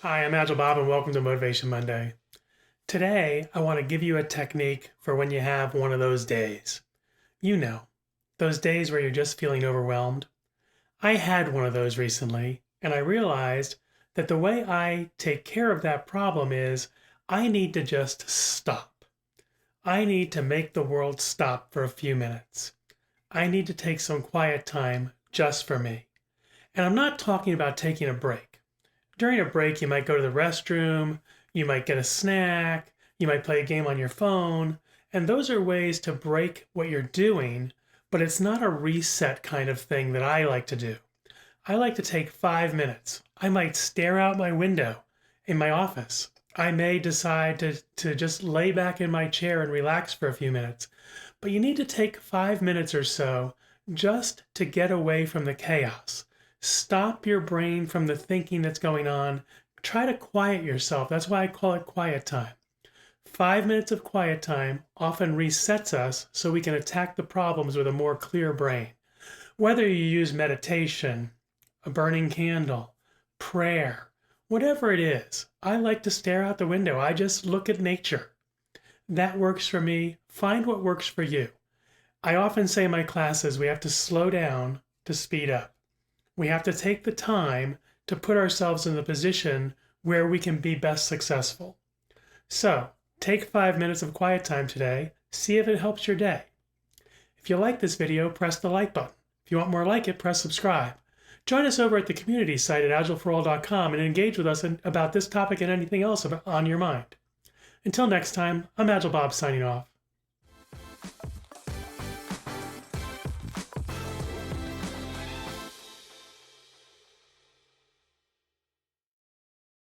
Hi, I'm Agile Bob and welcome to Motivation Monday. Today, I want to give you a technique for when you have one of those days. You know, those days where you're just feeling overwhelmed. I had one of those recently, and I realized that the way I take care of that problem is I need to just stop. I need to make the world stop for a few minutes. I need to take some quiet time just for me. And I'm not talking about taking a break. During a break, you might go to the restroom, you might get a snack, you might play a game on your phone, and those are ways to break what you're doing, but it's not a reset kind of thing that I like to do. I like to take 5 minutes. I might stare out my window in my office. I may decide to just lay back in my chair and relax for a few minutes. But you need to take 5 minutes or so just to get away from the chaos. Stop your brain from the thinking that's going on. Try to quiet yourself. That's why I call it quiet time. 5 minutes of quiet time often resets us so we can attack the problems with a more clear brain. Whether you use meditation, a burning candle, prayer, whatever it is, I like to stare out the window. I just look at nature. That works for me. Find what works for you. I often say in my classes we have to slow down to speed up. We have to take the time to put ourselves in the position where we can be best successful. So, take 5 minutes of quiet time today. See if it helps your day. If you like this video, press the like button. If you want more like it, press subscribe. Join us over at the community site at agileforall.com and engage with us about this topic and anything else on your mind. Until next time, I'm Agile Bob signing off.